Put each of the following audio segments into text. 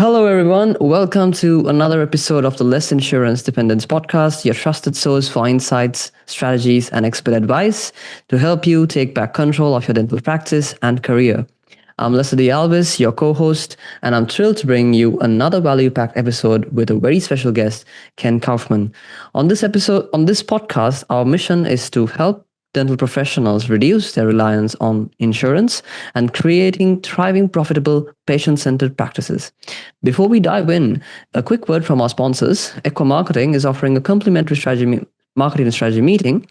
Hello, everyone. Welcome to another episode of the Less Insurance Dependence podcast, your trusted source for insights, strategies, and expert advice to help you take back control of your dental practice and career. I'm Leslie Alvis, your co-host, and I'm thrilled to bring you another value-packed episode with a very special guest, Ken Kaufman. On this podcast, our mission is to help dental professionals reduce their reliance on insurance and creating thriving, profitable, patient-centered practices. Before we dive in, a quick word from our sponsors. Echo Marketing is offering a complimentary marketing strategy meeting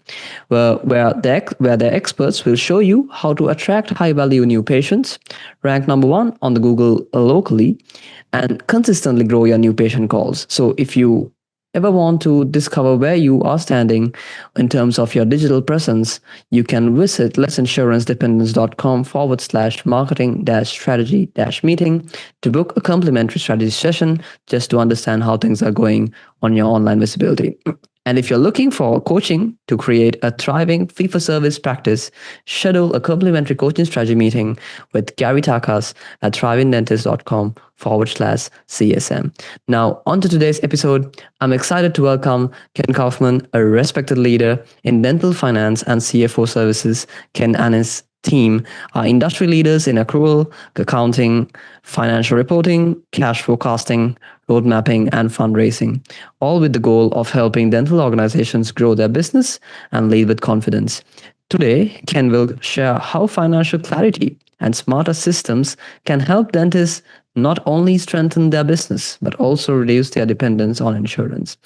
where their experts will show you how to attract high-value new patients, rank number one on the Google locally, and consistently grow your new patient calls. So if you ever want to discover where you are standing in terms of your digital presence, you can visit lessinsurancedependence.com/marketing-strategy-meeting to book a complimentary strategy session just to understand how things are going on your online visibility. And if you're looking for coaching to create a thriving fee-for-service practice, schedule a complimentary coaching strategy meeting with Gary Takas at thrivingdentist.com/CSM. Now, on to today's episode. I'm excited to welcome Ken Kaufman, a respected leader in dental finance and CFO services. Ken and his team are industry leaders in accrual, accounting, financial reporting, cash forecasting, road mapping, and fundraising, all with the goal of helping dental organizations grow their business and lead with confidence. Today, Ken will share how financial clarity and smarter systems can help dentists not only strengthen their business, but also reduce their dependence on insurance.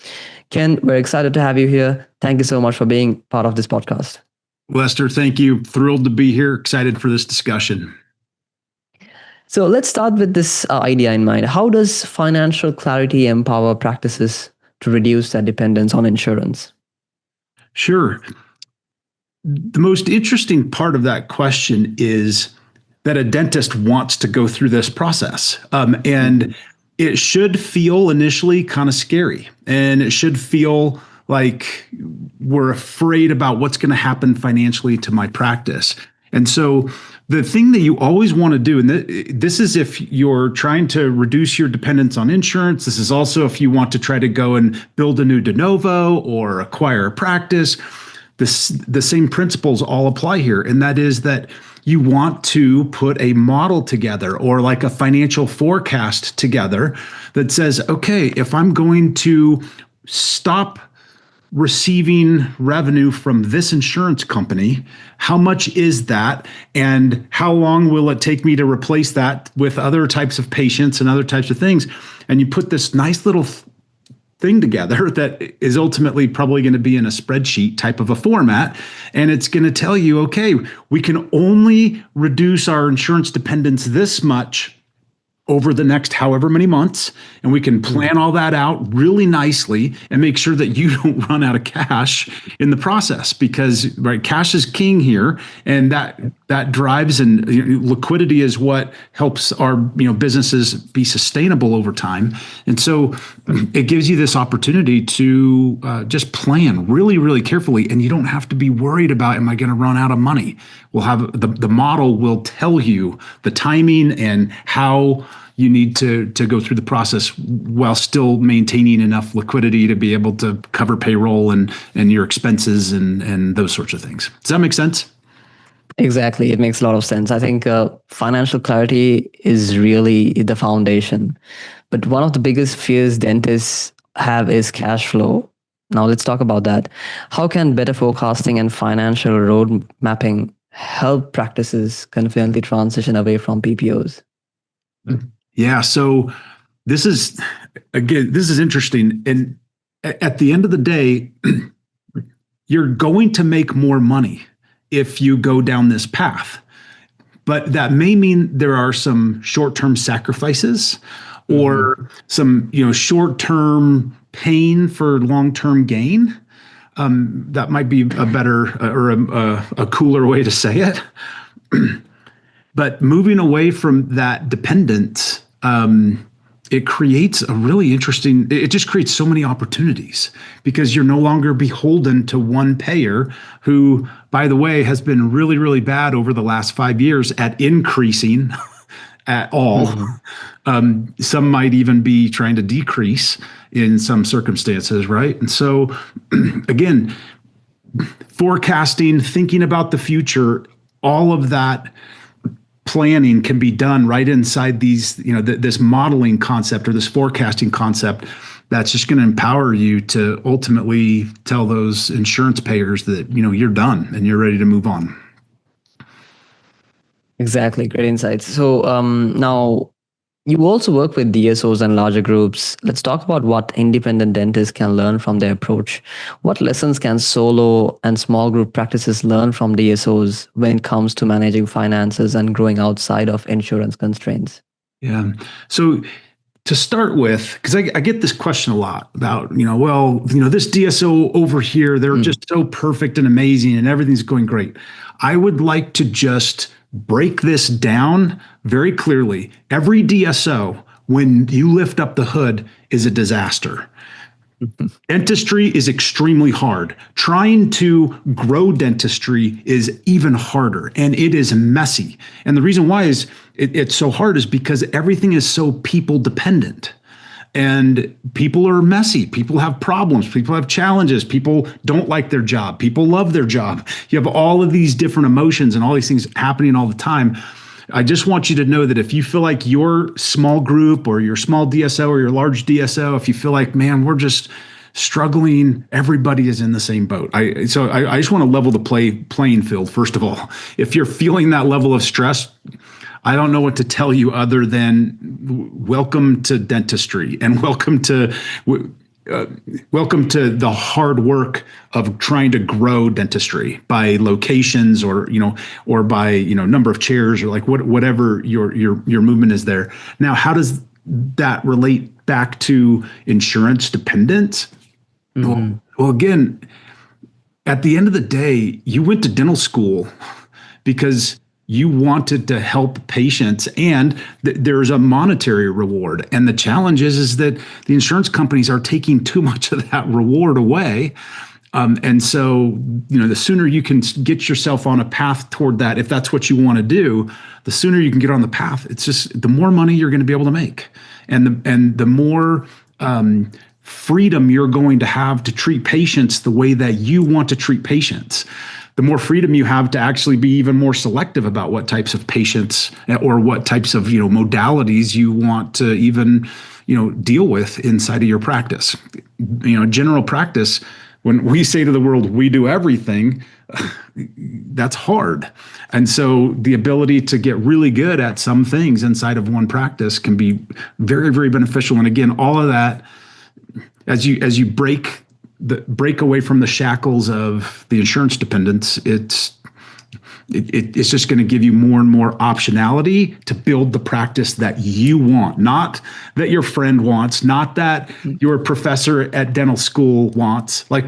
Ken, we're excited to have you here. Thank you so much for being part of this podcast. Lester, thank you. Thrilled to be here. Excited for this discussion. So let's start with this idea in mind. How does financial clarity empower practices to reduce their dependence on insurance? Sure. The most interesting part of that question is that a dentist wants to go through this process. And it should feel initially kind of scary, and it should feel like we're afraid about what's going to happen financially to my practice. And so the thing that you always want to do, and this is if you're trying to reduce your dependence on insurance, this is also if you want to try to go and build a new de novo or acquire a practice, the same principles all apply here. And that is that you want to put a model together or like a financial forecast together that says, okay, if I'm going to stop receiving revenue from this insurance company, how much is that? And how long will it take me to replace that with other types of patients and other types of things? And you put this nice little thing together that is ultimately probably going to be in a spreadsheet type of a format. And it's going to tell you, okay, we can only reduce our insurance dependence this much over the next however many months, and we can plan all that out really nicely and make sure that you don't run out of cash in the process, because right, cash is king here, and that drives, and liquidity is what helps our businesses be sustainable over time. And so it gives you this opportunity to just plan really, really carefully, and you don't have to be worried about, am I going to run out of money? We'll have the model will tell you the timing and how you need to go through the process while still maintaining enough liquidity to be able to cover payroll and your expenses and those sorts of things. Does that make sense? Exactly. It makes a lot of sense. I think financial clarity is really the foundation. But one of the biggest fears dentists have is cash flow. Now let's talk about that. How can better forecasting and financial road mapping help practices confidently transition away from PPOs? Yeah. So this is interesting. And at the end of the day, you're going to make more money if you go down this path. But that may mean there are some short-term sacrifices or some, short-term pain for long-term gain. That might be a better or a cooler way to say it. But moving away from that dependence, it creates it just creates so many opportunities, because you're no longer beholden to one payer who, by the way, has been really, really bad over the last 5 years at increasing at all. Some might even be trying to decrease in some circumstances, right? And so, again, forecasting, thinking about the future, all of that planning can be done right inside these, this modeling concept or this forecasting concept that's just going to empower you to ultimately tell those insurance payers that, you're done and you're ready to move on. Exactly. Great insights. So now you also work with DSOs and larger groups. Let's talk about what independent dentists can learn from their approach. What lessons can solo and small group practices learn from DSOs when it comes to managing finances and growing outside of insurance constraints? Yeah. So to start with, because I get this question a lot about, this DSO over here, they're just so perfect and amazing and everything's going great. I would like to just break this down very clearly. Every DSO, when you lift up the hood, is a disaster. Dentistry is extremely hard. Trying to grow dentistry is even harder, and it is messy. And the reason why is it's so hard is because everything is so people dependent. And people are messy. People have problems. People have challenges. People don't like their job. People love their job. You have all of these different emotions and all these things happening all the time. I just want you to know that if you feel like your small group or your small DSO or your large DSO, if you feel like, man, we're just struggling, everybody is in the same boat. I just want to level the playing field, first of all. If you're feeling that level of stress, I don't know what to tell you other than welcome to dentistry and welcome to the hard work of trying to grow dentistry by locations or by number of chairs or like whatever your movement is there. Now, how does that relate back to insurance dependence? Well, again, at the end of the day, you went to dental school because you wanted to help patients, and there's a monetary reward. And the challenge is that the insurance companies are taking too much of that reward away. And so, the sooner you can get yourself on a path toward that, if that's what you want to do, the sooner you can get on the path. It's just the more money you're going to be able to make, and the more freedom you're going to have to treat patients the way that you want to treat patients. The more freedom you have to actually be even more selective about what types of patients or what types of modalities you want to even deal with inside of your practice. General practice, when we say to the world we do everything, that's hard. And so the ability to get really good at some things inside of one practice can be very, very beneficial. And again, all of that, as you break away from the shackles of the insurance dependence, it's just going to give you more and more optionality to build the practice that you want, not that your friend wants, not that your professor at dental school wants. Like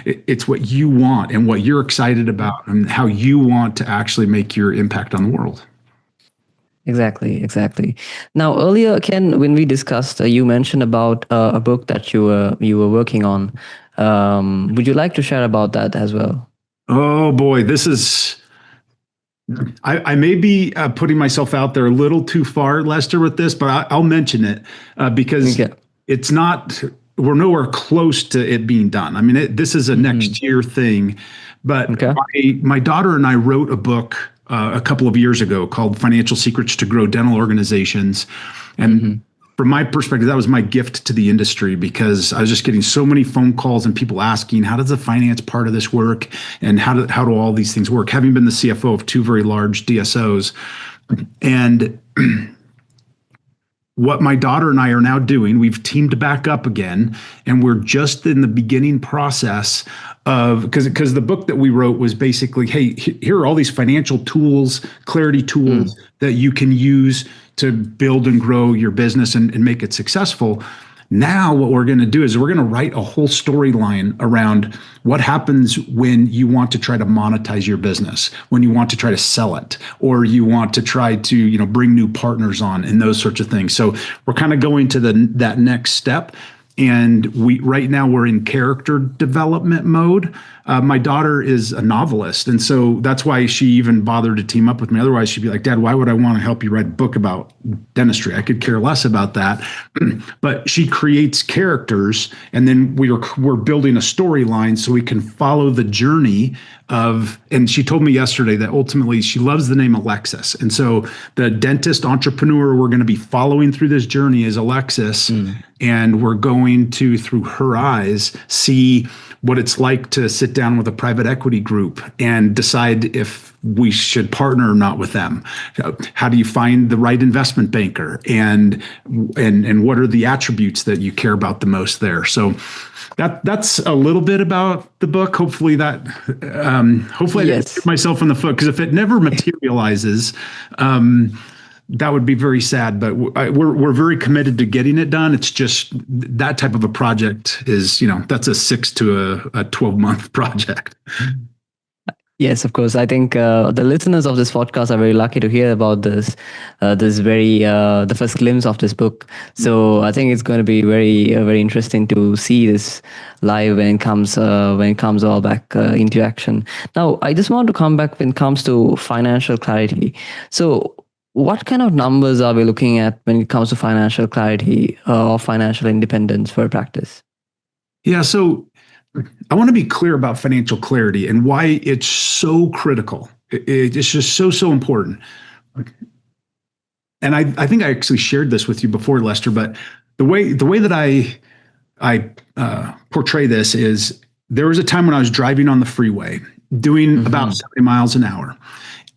it's what you want and what you're excited about and how you want to actually make your impact on the world. Exactly. Now, earlier, Ken, when we discussed, you mentioned about a book that you were working on. Would you like to share about that as well? Oh boy, this is. I may be putting myself out there a little too far, Lester, with this, but I'll mention it because it's not. We're nowhere close to it being done. I mean, this is a next year thing, but my daughter and I wrote a book a couple of years ago called Financial Secrets to Grow Dental Organizations. And from my perspective, that was my gift to the industry because I was just getting so many phone calls and people asking, how does the finance part of this work? And how do all these things work? Having been the CFO of two very large DSOs. And what my daughter and I are now doing, we've teamed back up again, and we're just in the beginning process of, because the book that we wrote was basically, hey, here are all these financial tools, clarity tools that you can use to build and grow your business and make it successful. Now what we're going to do is we're going to write a whole storyline around what happens when you want to try to monetize your business, when you want to try to sell it, or you want to try to bring new partners on and those sorts of things. So we're kind of going to that next step. And right now we're in character development mode My daughter is a novelist, and so that's why she even bothered to team up with me. Otherwise, she'd be like, "Dad, why would I want to help you write a book about dentistry? I could care less about that." But she creates characters, and then we're building a storyline so we can follow the journey of. And she told me yesterday that ultimately she loves the name Alexis, and so the dentist entrepreneur we're going to be following through this journey is Alexis, and we're going to, through her eyes, see what it's like to sit down with a private equity group and decide if we should partner or not with them. How do you find the right investment banker, and what are the attributes that you care about the most there? So that's a little bit about the book. Hopefully I didn't shoot myself in the foot, because if it never materializes, that would be very sad, but we're very committed to getting it done. It's just that type of a project is, that's a 6 to a 12-month project. Yes, of course. I think the listeners of this podcast are very lucky to hear about this, the first glimpse of this book. So I think it's going to be very, very interesting to see this live when it comes all back into action. Now, I just want to come back when it comes to financial clarity. So, what kind of numbers are we looking at when it comes to financial clarity or financial independence for practice? Yeah, so I want to be clear about financial clarity and why it's so critical. It's just so important. And I think I actually shared this with you before, Lester, but the way that I portray this is, there was a time when I was driving on the freeway doing about 70 miles an hour,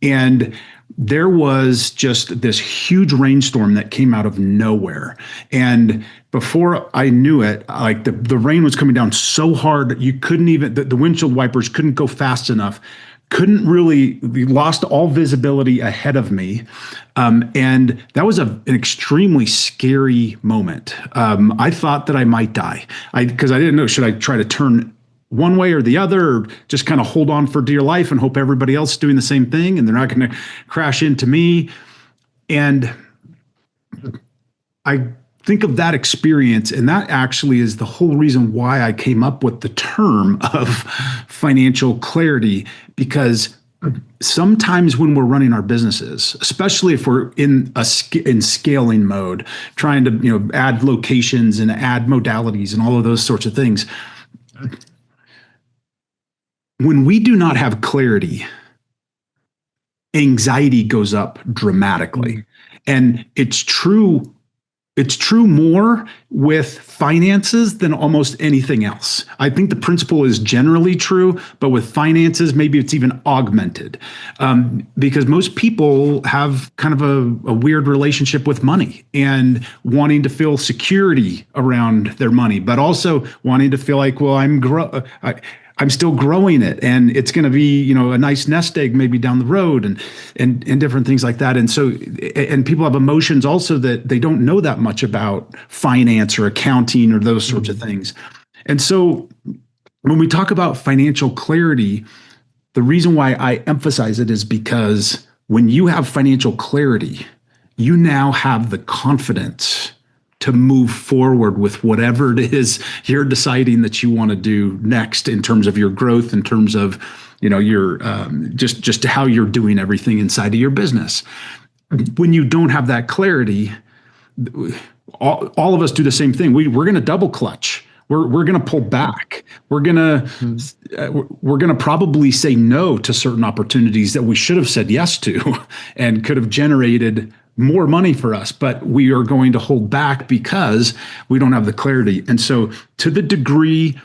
and there was just this huge rainstorm that came out of nowhere. And before I knew it, like the rain was coming down so hard, you couldn't even, the windshield wipers couldn't go fast enough, we lost all visibility ahead of me. And that was an extremely scary moment. I thought that I might die, because I didn't know, should I try to turn one way or the other, or just kind of hold on for dear life and hope everybody else is doing the same thing and they're not going to crash into me. And I think of that experience, and that actually is the whole reason why I came up with the term of financial clarity, because sometimes when we're running our businesses, especially if we're in scaling mode, trying to add locations and add modalities and all of those sorts of things, when we do not have clarity, anxiety goes up dramatically. And it's true more with finances than almost anything else. I think the principle is generally true, but with finances, maybe it's even augmented, because most people have kind of a weird relationship with money and wanting to feel security around their money, but also wanting to feel like, well, I'm still growing it, and it's going to be, a nice nest egg maybe down the road, and different things like that. And so, and people have emotions also that they don't know that much about finance or accounting or those sorts of things. And so when we talk about financial clarity, the reason why I emphasize it is because when you have financial clarity, you now have the confidence to move forward with whatever it is you're deciding that you want to do next, in terms of your growth, in terms of your just how you're doing everything inside of your business. When you don't have that clarity, all of us do the same thing. We're going to double clutch. We're going to pull back. We're going to probably say no to certain opportunities that we should have said yes to and could have generated more money for us, but we are going to hold back because we don't have the clarity. And so, to the degree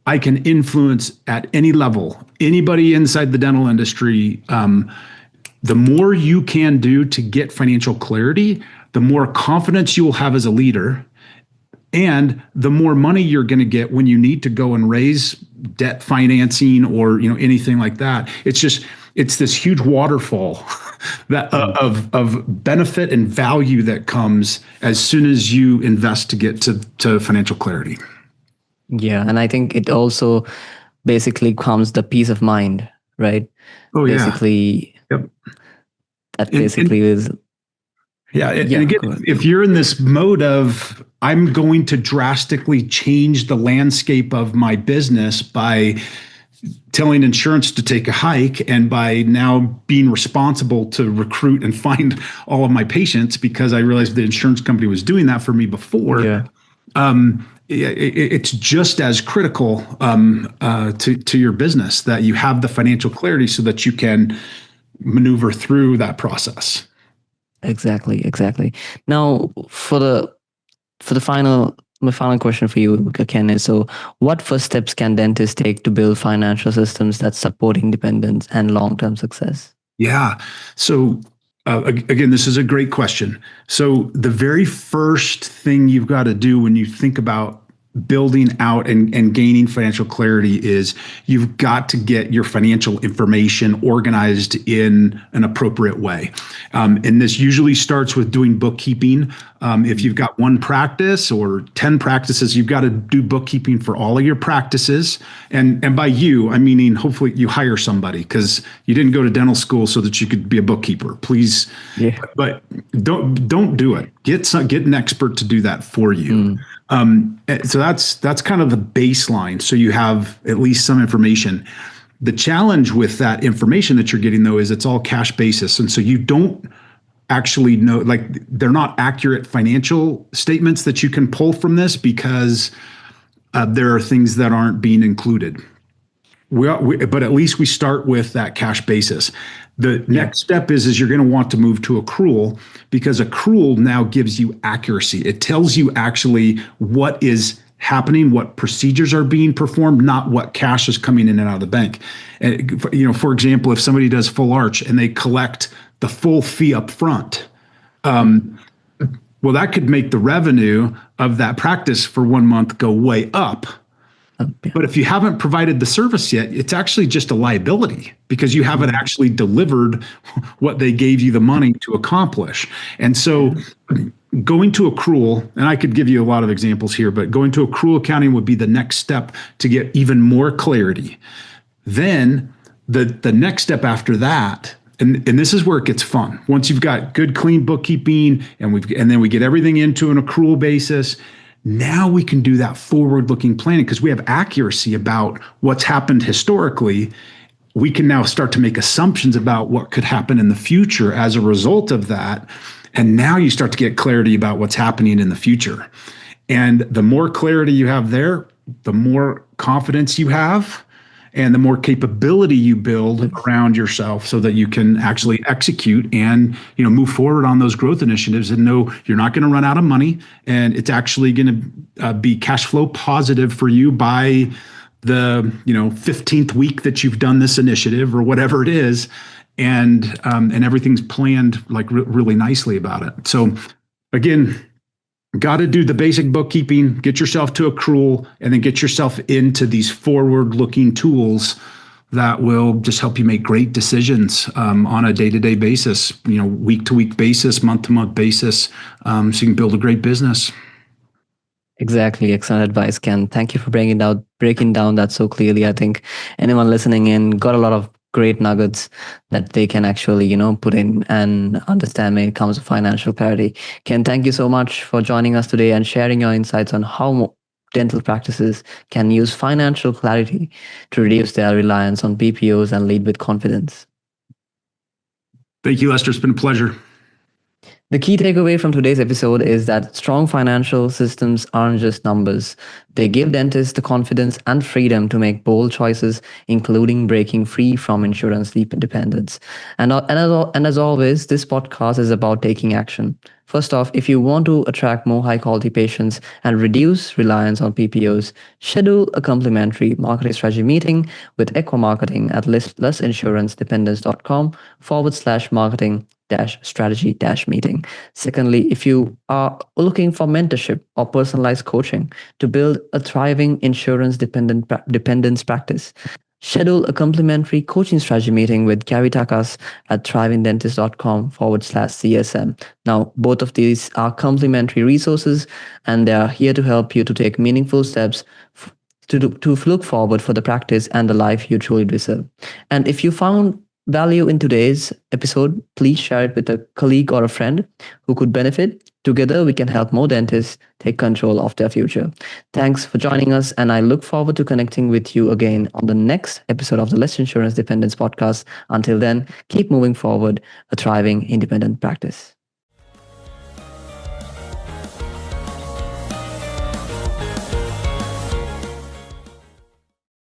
I can influence at any level, anybody inside the dental industry, the more you can do to get financial clarity, the more confidence you will have as a leader, and the more money you're going to get when you need to go and raise debt financing or anything like that. It's this huge waterfall that of benefit and value that comes as soon as you invest to get to financial clarity. Yeah, and I think it also basically comes the peace of mind, right? Oh yeah. Basically, yep. That basically is. Yeah, and again, if you're in this mode of, I'm going to drastically change the landscape of my business by telling insurance to take a hike, and by now being responsible to recruit and find all of my patients because I realized the insurance company was doing that for me before. Yeah. It's just as critical to your business that you have the financial clarity so that you can maneuver through that process. Exactly. Now, for the my final question for you, Ken, is so what first steps can dentists take to build financial systems that support independence and long-term success? Yeah. So again, this is a great question. So the very first thing you've got to do when you think about building out and gaining financial clarity is you've got to get your financial information organized in an appropriate way. And this usually starts with doing bookkeeping. If you've got one practice or 10 practices, you've got to do bookkeeping for all of your practices. And by you, I'm meaning hopefully you hire somebody because you didn't go to dental school so that you could be a bookkeeper. Please, Yeah. but don't do it. Get an expert to do that for you. So that's kind of the baseline. So you have at least some information. The challenge with that information that you're getting, though, is it's all cash basis. And so you don't actually know, like, they're not accurate financial statements that you can pull from this because there are things that aren't being included. But at least we start with that cash basis. The next step is you're going to want to move to accrual, because accrual now gives you accuracy. It tells you actually what is happening, what procedures are being performed, not what cash is coming in and out of the bank. And, for example, if somebody does full arch and they collect the full fee up front, well, that could make the revenue of that practice for 1 month go way up. But if you haven't provided the service yet, it's actually just a liability because you haven't actually delivered what they gave you the money to accomplish. And so going to accrual, and I could give you a lot of examples here, but going to accrual accounting would be the next step to get even more clarity. Then the next step after that, and this is where it gets fun. Once you've got good, clean bookkeeping and then we get everything into an accrual basis, now we can do that forward-looking planning because we have accuracy about what's happened historically. We can now start to make assumptions about what could happen in the future as a result of that. And now you start to get clarity about what's happening in the future. And the more clarity you have there, the more confidence you have and the more capability you build around yourself so that you can actually execute and move forward on those growth initiatives and know you're not going to run out of money, and it's actually going to be cash flow positive for you by the 15th week that you've done this initiative or whatever it is, and everything's planned like really nicely about it. So again, got to do the basic bookkeeping, get yourself to accrual, and then get yourself into these forward-looking tools that will just help you make great decisions on a day-to-day basis, week-to-week basis, month-to-month basis, so you can build a great business. Exactly. Excellent advice, Ken. Thank you for breaking down that so clearly. I think anyone listening in got a lot of great nuggets that they can actually, put in and understand when it comes to financial clarity. Ken, thank you so much for joining us today and sharing your insights on how dental practices can use financial clarity to reduce their reliance on PPOs and lead with confidence. Thank you, Lester. It's been a pleasure. The key takeaway from today's episode is that strong financial systems aren't just numbers. They give dentists the confidence and freedom to make bold choices, including breaking free from insurance dependence. And as always, this podcast is about taking action. First off, if you want to attract more high-quality patients and reduce reliance on PPOs, schedule a complimentary marketing strategy meeting with Equamarketing at lessinsurancependence.com/marketing-strategy-meeting. Secondly, if you are looking for mentorship or personalized coaching to build a thriving insurance dependence practice, schedule a complimentary coaching strategy meeting with Gary Takas at thrivingdentist.com/CSM. Now, both of these are complimentary resources, and they are here to help you to take meaningful steps to look forward for the practice and the life you truly deserve. And if you found value in today's episode, please share it with a colleague or a friend who could benefit. Together, we can help more dentists take control of their future. Thanks for joining us, and I look forward to connecting with you again on the next episode of the Less Insurance Dependence podcast. Until then, keep moving forward, a thriving independent practice.